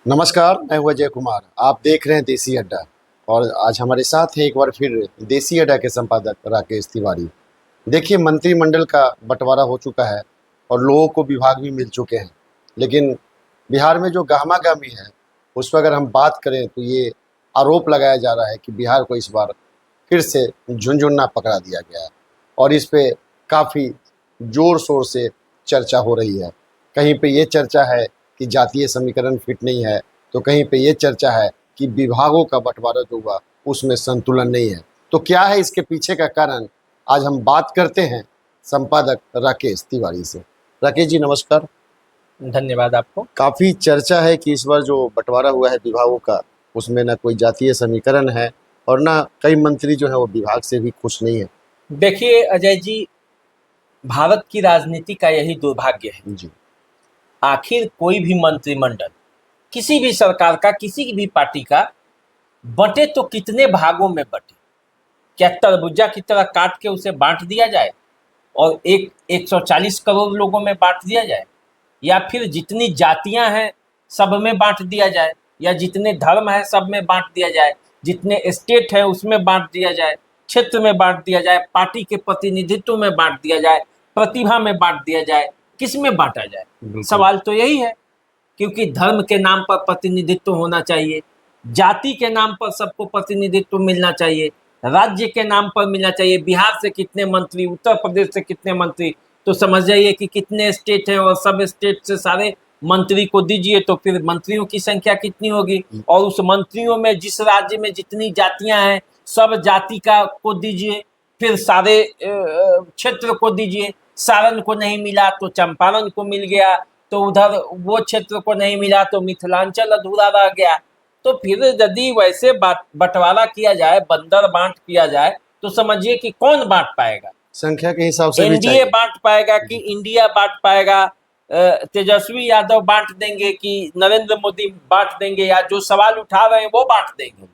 नमस्कार, मैं हूं अजय कुमार। आप देख रहे हैं देसी अड्डा और आज हमारे साथ है एक बार फिर देसी अड्डा के संपादक राकेश तिवारी। देखिए, मंत्रिमंडल का बंटवारा हो चुका है और लोगों को विभाग भी मिल चुके हैं, लेकिन बिहार में जो गहमा-गहमी है, उस पर अगर हम बात करें तो ये आरोप लगाया जा रहा है कि बिहार को इस बार फिर से झुनझुना पकड़ा दिया गया है और इस पे काफ़ी ज़ोर-शोर से चर्चा हो रही है। कहीं पे ये चर्चा है कि जातीय समीकरण फिट नहीं है, तो कहीं पे ये चर्चा है कि विभागों का बँटवारा जो हुआ, उसमें संतुलन नहीं है। तो क्या है इसके पीछे का कारण? आज हम बात करते हैं संपादक राकेश तिवारी से। राकेश जी नमस्कार। धन्यवाद आपको। काफ़ी चर्चा है कि इस बार जो बँटवारा हुआ है विभागों का, उसमें ना कोई जातीय समीकरण है और ना कई मंत्री जो हैं वो विभाग से भी खुश नहीं है। देखिए अजय जी, भारत की राजनीति का यही दुर्भाग्य है। जी, आखिर कोई भी मंत्रिमंडल, किसी भी सरकार का, किसी भी पार्टी का बंटे तो कितने भागों में बंटे? क्या तरबूजा की तरह काट के उसे बांट दिया जाए और 140 करोड़ लोगों में बांट दिया जाए, या फिर जितनी जातियां हैं सब में बांट दिया जाए, या जितने धर्म हैं सब में बांट दिया जाए, जितने स्टेट हैं उसमें बांट दिया जाए, क्षेत्र में बांट दिया जाए, पार्टी के प्रतिनिधित्व में बांट दिया जाए, प्रतिभा में बांट दिया जाए, किस में बांटा जाए? बिल्कुल। सवाल तो यही है। क्योंकि धर्म के नाम पर प्रतिनिधित्व होना चाहिए, जाति के नाम पर सबको प्रतिनिधित्व मिलना चाहिए, राज्य के नाम पर मिलना चाहिए। बिहार से कितने मंत्री, उत्तर प्रदेश से कितने मंत्री, तो समझ जाइए कि कितने स्टेट हैं और सब स्टेट से सारे मंत्री को दीजिए तो फिर मंत्रियों की संख्या कितनी होगी, और उस मंत्रियों में जिस राज्य में जितनी जातियां हैं सब जाति का को दीजिए, फिर सारे क्षेत्र को दीजिए। सारण को नहीं मिला तो चंपारण को मिल गया, तो उधर वो क्षेत्र को नहीं मिला तो मिथिलांचल अधूरा रह गया। तो फिर यदि वैसे बंटवारा किया जाए, बंदर बांट किया जाए, तो समझिए कि कौन बांट पाएगा? संख्या के हिसाब से भी एनडीए चाहिए। बांट पाएगा कि इंडिया बांट पाएगा? तेजस्वी यादव बांट देंगे कि नरेंद्र मोदी बांट देंगे, या जो सवाल उठा रहे हैं वो बांट देंगे?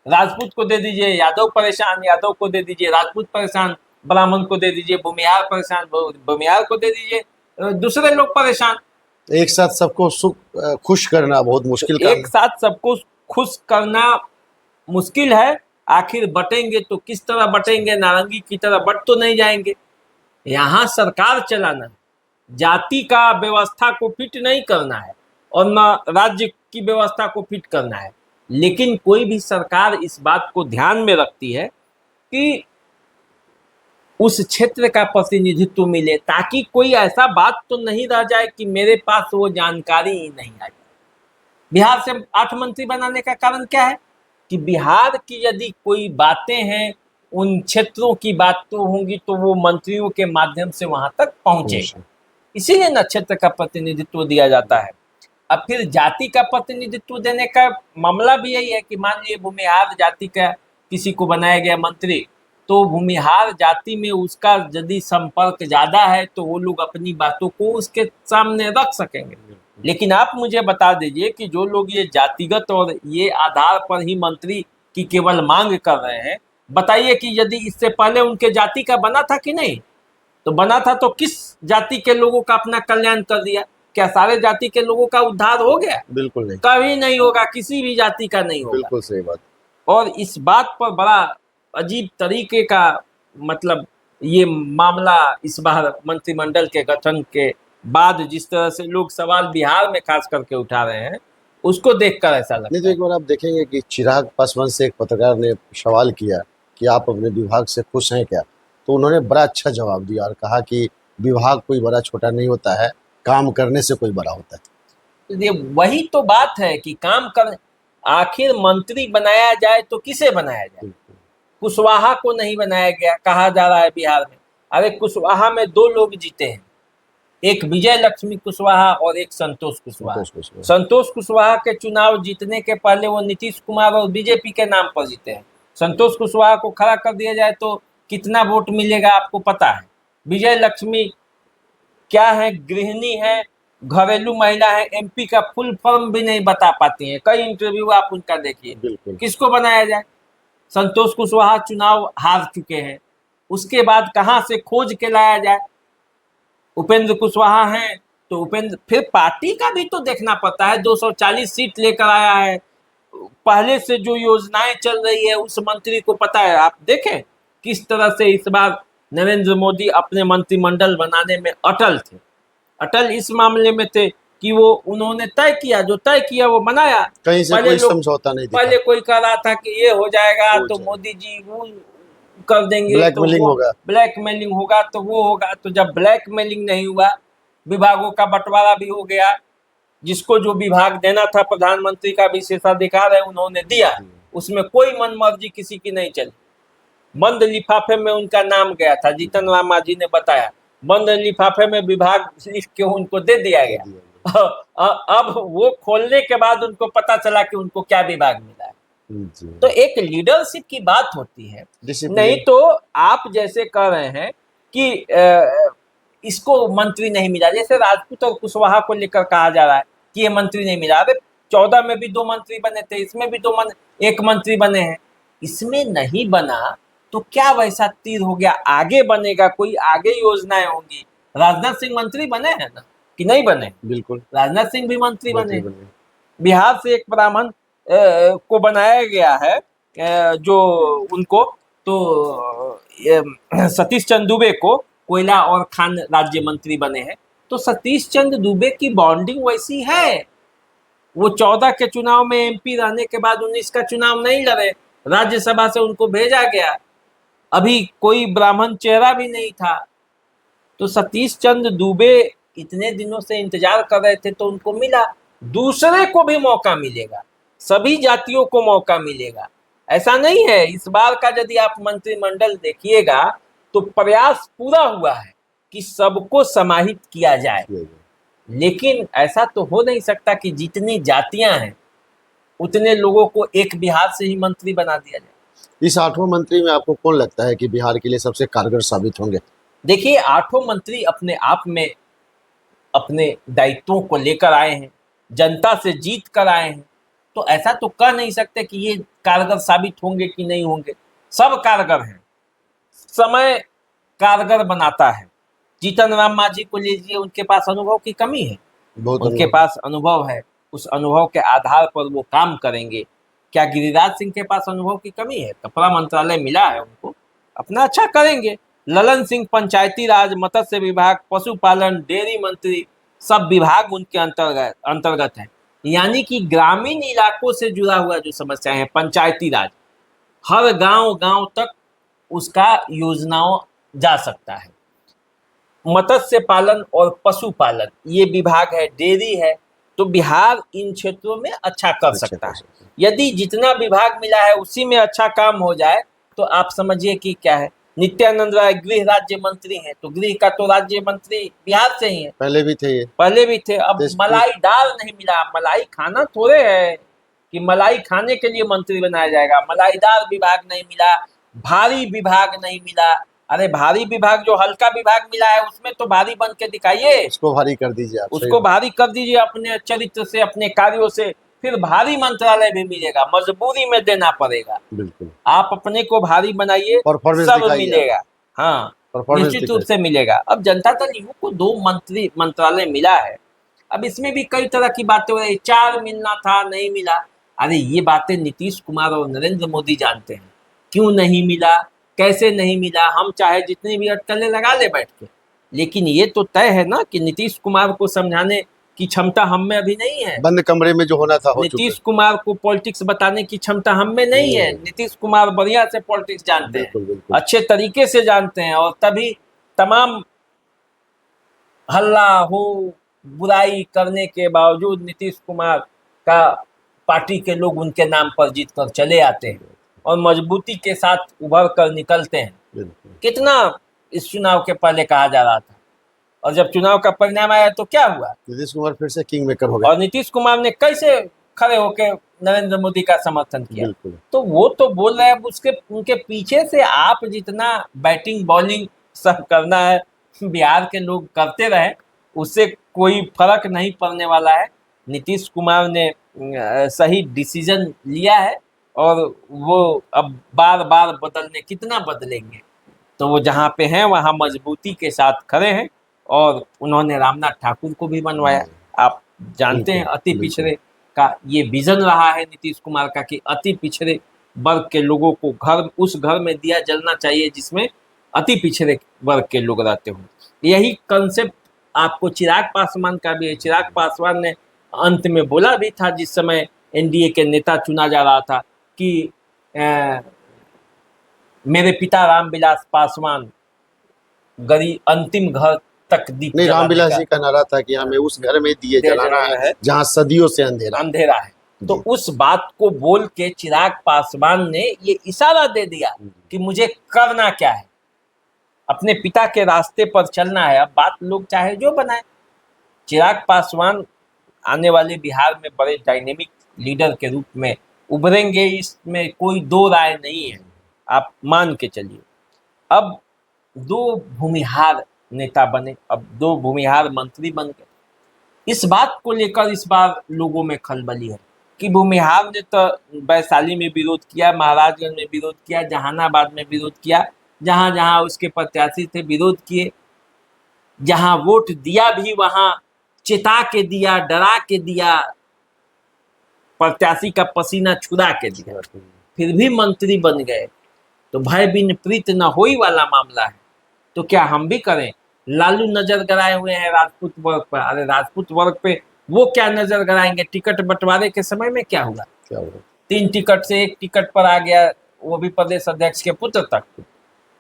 राजपूत को दे दीजिए, यादव परेशान, यादव को दे दीजिए, राजपूत परेशान, ब्राह्मण को दे दीजिए, भूमिहार परेशान, भूमिहार को दे दीजिए, दूसरे लोग परेशान। एक साथ सबको खुश करना बहुत मुश्किल काम एक साथ सबको खुश करना मुश्किल है। आखिर बटेंगे तो किस तरह बटेंगे? नारंगी की तरह बट तो नहीं जाएंगे। यहाँ सरकार चलाना है, जाति का व्यवस्था को फिट नहीं करना है और न राज्य की व्यवस्था को फिट करना है। लेकिन कोई भी सरकार इस बात को ध्यान में रखती है कि उस क्षेत्र का प्रतिनिधित्व मिले, ताकि कोई ऐसा बात तो नहीं रह जाए कि मेरे पास वो जानकारी ही नहीं आई। बिहार से 8 मंत्री बनाने का कारण क्या है? कि बिहार की यदि कोई बातें हैं, उन क्षेत्रों की बात तो होंगी तो वो मंत्रियों के माध्यम से वहां तक पहुंचेगा। इसीलिए न क्षेत्र का प्रतिनिधित्व दिया जाता है। अब फिर जाति का प्रतिनिधित्व देने का मामला भी यही है कि मान लीजिए भूमिहार जाति का किसी को बनाया गया मंत्री, तो भूमिहार जाति में उसका यदि संपर्क ज्यादा है तो वो लोग अपनी बातों को उसके सामने रख सकेंगे। लेकिन आप मुझे बता दीजिए कि जो लोग ये जातिगत और ये आधार पर ही मंत्री की केवल मांग कर रहे हैं, बताइए कि यदि इससे पहले उनके जाति का बना था कि नहीं? तो बना था तो किस जाति के लोगों का अपना कल्याण कर दिया? क्या सारे जाति के लोगों का उद्धार हो गया? बिल्कुल नहीं। कभी नहीं होगा, किसी भी जाति का नहीं होगा। बिल्कुल सही बात। और इस बात पर बड़ा अजीब तरीके का मतलब ये मामला इस बार मंत्रिमंडल के गठन के बाद जिस तरह से लोग सवाल बिहार में खास करके उठा रहे हैं, उसको देखकर ऐसा नहीं तो लगता है। एक बार आप देखेंगे कि चिराग पासवान से एक पत्रकार ने सवाल किया कि आप अपने विभाग से खुश हैं क्या? तो उन्होंने बड़ा अच्छा जवाब दिया और कहा कि विभाग कोई बड़ा छोटा नहीं होता है, काम करने से कोई बड़ा होता है। तो ये वही तो बात है कि काम कर, आखिर मंत्री बनाया जाए तो किसे बनाया जाए? बिल्कुल। कुशवाहा को नहीं बनाया गया, कहा जा रहा है बिहार में। अरे कुशवाहा में 2 लोग जीते हैं, एक विजय लक्ष्मी कुशवाहा और एक संतोष कुशवाहा। संतोष कुशवाहा के चुनाव जीतने के पहले वो नीतीश कुमार और बीजेपी के नाम पर जीते हैं। संतोष कुशवाहा को खड़ा कर दिया जाए तो कितना वोट मिलेगा आपको पता है? विजय लक्ष्मी क्या है? गृहिणी है, घरेलू महिला है, एमपी का फुल फॉर्म भी नहीं बता पाती है। कई इंटरव्यू आप उनका देखिए। किसको बनाया जाए? संतोष कुशवाहा चुनाव हार चुके हैं, उसके बाद कहां से खोज के लाया जाए? उपेंद्र कुशवाहा हैं, तो उपेंद्र फिर पार्टी का भी तो देखना पड़ता है। 240 सीट लेकर आया है, पहले से जो योजनाएं चल रही है उस मंत्री को पता है। आप देखें किस तरह से इस बार नरेंद्र मोदी अपने मंत्रिमंडल बनाने में अटल थे। अटल इस मामले में थे कि वो उन्होंने तय किया, जो तय किया वो बनाया। कहीं से पहले कोई लोग समझौता नहीं दिखा, पहले कोई कह रहा था कि ये हो जाएगा हो तो जाएगा। मोदी जी रूल कर देंगे, तो ब्लैकमेलिंग वो होगा। ब्लैकमेलिंग होगा तो वो होगा। तो जब ब्लैकमेलिंग नहीं हुआ, विभागों का बंटवारा भी हो गया, जिसको जो विभाग देना था प्रधानमंत्री का विशेषाधिकार है उन्होंने दिया, उसमें कोई मनमर्जी किसी की नहीं चली। बंद लिफाफे में उनका नाम गया था, जीतन राम मांझी ने बताया, बंद लिफाफे में विभाग लिख के उनको दे दिया गया। अब वो खोलने के बाद उनको पता चला कि उनको क्या विभाग मिला है। तो एक लीडरशिप की बात होती है, नहीं तो आप जैसे कह रहे हैं कि इसको मंत्री नहीं मिला, जैसे राजपूत और कुशवाहा को लेकर कहा जा रहा है कि ये मंत्री नहीं मिला। अरे 14 में भी 2 मंत्री बने थे, इसमें भी 1 मंत्री बने हैं, इसमें नहीं बना तो क्या वैसा तीर हो गया? आगे बनेगा कोई, आगे योजनाएं होंगी। राजनाथ सिंह मंत्री बने हैं ना कि नहीं बने? बिल्कुल, राजनाथ सिंह भी मंत्री बने। बिहार से एक ब्राह्मण को बनाया गया है, जो उनको तो सतीश चंद्र दुबे को कोयला और खान राज्य मंत्री बने हैं। तो सतीश चंद्र दुबे की बॉन्डिंग वैसी है, वो 14 के चुनाव में एमपी रहने के बाद 19 का चुनाव नहीं लड़े, राज्यसभा से उनको भेजा गया, अभी कोई ब्राह्मण चेहरा भी नहीं था। तो सतीश चंद्र दुबे इतने दिनों से इंतजार कर रहे थे तो उनको मिला, दूसरे को भी मौका मिलेगा, सभी जातियों को मौका मिलेगा। ऐसा नहीं है, इस बार का यदि आप मंत्रिमंडल देखिएगा तो प्रयास पूरा हुआ है कि सबको समाहित किया जाए, लेकिन ऐसा तो हो नहीं सकता कि जितनी जातियां हैं उतने लोगों को एक बिहार से ही मंत्री बना दिया जाए। इस 8वें मंत्री में आपको कौन लगता है कि बिहार के लिए सबसे कारगर साबित होंगे? देखिए, 8 मंत्री अपने आप में अपने दायित्वों को लेकर आए हैं, जनता से जीत कर आए हैं, तो ऐसा तो कह नहीं सकते कि ये कारगर साबित होंगे कि नहीं होंगे। सब कारगर हैं, समय कारगर बनाता है। जीतन राम मांझी को लीजिए, उनके पास अनुभव की कमी है, उनके पास अनुभव है, उस अनुभव के आधार पर वो काम करेंगे। क्या गिरिराज सिंह के पास अनुभव की कमी है? कपड़ा मंत्रालय मिला है उनको, अपना अच्छा करेंगे। ललन सिंह पंचायती राज, मत्स्य विभाग, पशुपालन, डेयरी मंत्री, सब विभाग उनके अंतर्गत है। यानी कि ग्रामीण इलाकों से जुड़ा हुआ जो समस्याएं हैं, पंचायती राज, हर गांव गांव तक उसका योजनाओं जा सकता है। मत्स्य पालन और पशुपालन ये विभाग है, डेयरी है, तो बिहार इन क्षेत्रों में अच्छा कर सकता है। यदि जितना विभाग मिला है उसी में अच्छा काम हो जाए तो आप समझिए कि क्या है। नित्यानंद राय गृह राज्य मंत्री हैं, तो गृह का तो राज्य मंत्री बिहार से ही है, पहले भी थे ये, पहले भी थे। अब मलाई दाल नहीं मिला, मलाई खाना थोड़े है कि मलाई खाने के लिए मंत्री बनाया जाएगा। मलाईदार विभाग नहीं मिला, भारी विभाग नहीं मिला। अरे भारी विभाग, जो हल्का विभाग मिला है उसमें तो भारी बन के दिखाइए, उसको भारी कर दीजिए आप, उसको भारी कर दीजिए अपने चरित्र से, अपने कार्यों से, फिर भारी मंत्रालय भी मिलेगा, मजबूरी में देना पड़ेगा। बिल्कुल, आप अपने को भारी बनाइए, सब मिलेगा, हाँ निश्चित रूप से मिलेगा। अब जनता दल यू को 2 मंत्रालय मिला है, अब इसमें भी कई तरह की बातें हो रही, 4 मिलना था नहीं मिला। अरे ये बातें नीतीश कुमार और नरेंद्र मोदी जानते हैं, क्यों नहीं मिला, कैसे नहीं मिला। हम चाहे जितनी भी अटकलें लगा ले बैठ के, लेकिन ये तो तय है ना कि नीतीश कुमार को समझाने की क्षमता हम में अभी नहीं है। बंद कमरे में जो होना था हो चुका। नीतीश कुमार को पॉलिटिक्स बताने की क्षमता हम में नहीं है। नीतीश कुमार बढ़िया से पॉलिटिक्स जानते हैं, अच्छे तरीके से जानते हैं, और तभी तमाम हल्ला हो बुराई करने के बावजूद नीतीश कुमार का पार्टी के लोग उनके नाम पर जीत कर चले आते हैं और मजबूती के साथ उभर कर निकलते हैं। कितना इस चुनाव के पहले कहा जा रहा था, और जब चुनाव का परिणाम आया तो क्या हुआ? नीतीश कुमार फिर से किंग मेकर हो गए, और नीतीश कुमार ने कैसे खड़े होकर नरेंद्र मोदी का समर्थन किया। तो वो तो बोल रहे हैं, उसके उनके पीछे से आप जितना बैटिंग बॉलिंग सब करना है बिहार के लोग करते रहे, उससे कोई फर्क नहीं पड़ने वाला है। नीतीश कुमार ने सही डिसीजन लिया है, और वो अब बार बार बदलने, कितना बदलेंगे, तो वो जहाँ पे हैं वहाँ मजबूती के साथ खड़े हैं। और उन्होंने रामनाथ ठाकुर को भी बनवाया। आप जानते हैं बिल्कुल, अति बिल्कुल। पिछड़े का ये विजन रहा है नीतीश कुमार का कि अति पिछड़े वर्ग के लोगों को घर, उस घर में दिया जलना चाहिए जिसमें अति पिछड़े वर्ग के लोग रहते हों। यही कंसेप्ट आपको चिराग पासवान का भी है। चिराग पासवान ने अंत में बोला भी था जिस समय एनडीए के नेता चुना जा रहा था कि मेरे पिता रामविलास पासवान गरीब अंतिम घर तक दीप नहीं, जलाने रामविलास का जी का नारा था कि हमें उस घर में दिए दिया जलाना जलाना है है जहाँ सदियों से अंधेरा है। अंधेरा है। तो जी। उस बात को बोल के चिराग पासवान ने ये इशारा दे दिया कि मुझे करना क्या है, अपने पिता के रास्ते पर चलना है। अब बात लोग चाहे जो बनाए। चिराग पासवान आने वाले बिहार में बड़े डायनेमिक लीडर के रूप में उभरेंगे, इसमें कोई दो राय नहीं है, आप मान के चलिए। अब दो भूमिहार नेता बने, अब दो भूमिहार मंत्री बन गए। इस बात को लेकर इस बार लोगों में खलबली है कि भूमिहार ने तो वैशाली में विरोध किया, महाराजगंज में विरोध किया, जहानाबाद में विरोध किया, जहां जहां उसके प्रत्याशी थे विरोध किए, जहां वोट दिया भी वहां चेता के दिया, डरा के दिया, प्रत्याशी का पसीना छुड़ा के दिया, फिर भी मंत्री बन गए। तो भय बिन प्रीत न होई वाला मामला है। तो क्या हम भी करें? लालू नजर गड़ाए हुए हैं राजपूत वर्ग पर। अरे राजपूत वर्ग पे वो क्या नजर गड़ाएंगे? टिकट बंटवारे के समय में क्या हुआ? क्या हुआ? 3 टिकट से 1 टिकट पर आ गया, वो भी प्रदेश अध्यक्ष के पुत्र तक।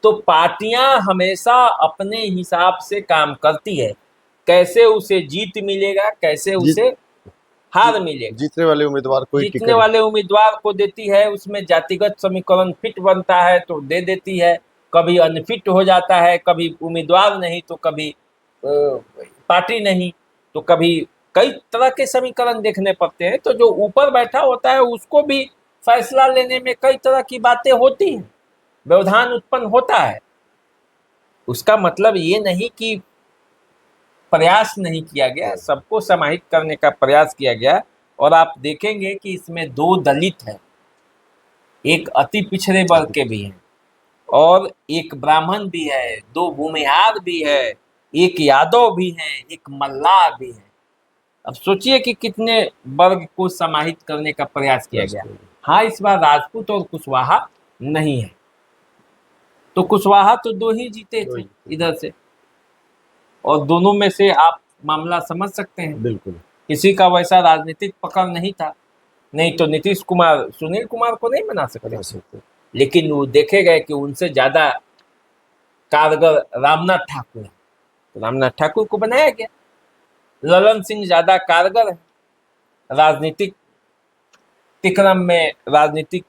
तो पार्टियां हमेशा अपने हिसाब से काम करती है, कैसे उसे जीत मिलेगा, कैसे उसे हार मिलेगा। जीतने वाले उम्मीदवार को ही जीतने टिकट वाले उम्मीदवार को देती है, उसमें जातिगत समीकरण फिट बनता है तो दे देती है, कभी अनफिट हो जाता है, कभी उम्मीदवार नहीं तो कभी पार्टी नहीं, तो कभी कई तरह के समीकरण देखने पड़ते हैं। तो जो ऊपर बैठा होता है उसको भी फैसला लेने में कई तरह की बातें होती हैं, व्यवधान उत्पन्न होता है। उसका मतलब ये नहीं कि प्रयास नहीं किया गया, सबको समाहित करने का प्रयास किया गया। और आप देखेंगे कि इसमें 2 दलित हैं, एक अति पिछड़े वर्ग के भी हैं और एक ब्राह्मण भी है, 2 भूमिहार भी है, एक यादव भी है, एक मल्लाह भी है। अब सोचिए कि कितने वर्ग को समाहित करने का प्रयास किया गया। हाँ, इस बार राजपूत और कुशवाहा नहीं है, तो कुशवाहा तो 2 ही जीते थे इधर से, और दोनों में से आप मामला समझ सकते हैं। बिल्कुल। किसी का वैसा राजनीतिक पकड़ नहीं था, नहीं तो नीतीश कुमार सुनील कुमार को नहीं बना सकते, लेकिन वो देखे गए कि उनसे ज्यादा कारगर रामनाथ ठाकुर है, तो रामनाथ ठाकुर को बनाया गया। ललन सिंह ज्यादा कारगर है, राजनीतिक तिक्रम में, राजनीतिक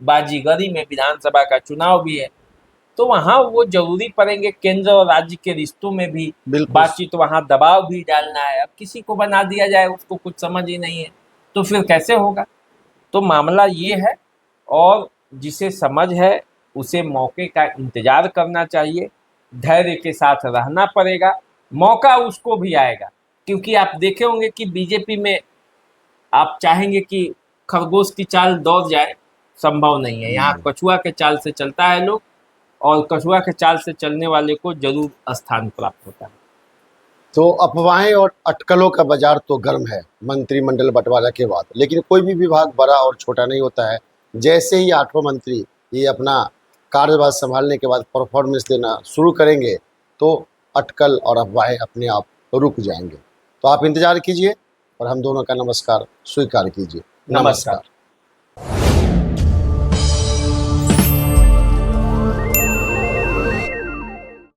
बाजीगरी में विधानसभा का चुनाव भी है, तो वहां वो जरूरी पड़ेंगे। केंद्र और राज्य के रिश्तों में भी बातचीत, वहां दबाव भी डालना है। अब किसी को बना दिया जाए, उसको कुछ समझ ही नहीं है, तो फिर कैसे होगा? तो मामला ये है, और जिसे समझ है उसे मौके का इंतजार करना चाहिए, धैर्य के साथ रहना पड़ेगा, मौका उसको भी आएगा। क्योंकि आप देखे होंगे कि बीजेपी में आप चाहेंगे कि खरगोश की चाल दौड़ जाए, संभव नहीं है। यहाँ कछुआ के चाल से चलता है लोग, और कछुआ के चाल से चलने वाले को जरूर स्थान प्राप्त होता है। तो अफवाहें और अटकलों का बाजार तो गर्म है मंत्रिमंडल बंटवारा के बाद, लेकिन कोई भी विभाग बड़ा और छोटा नहीं होता है। जैसे ही 8वां मंत्री ये अपना कार्यभार संभालने के बाद परफॉर्मेंस देना शुरू करेंगे तो अटकल और अफवाहें अपने आप रुक जाएंगे। तो आप इंतजार कीजिए और हम दोनों का नमस्कार स्वीकार कीजिए। नमस्कार।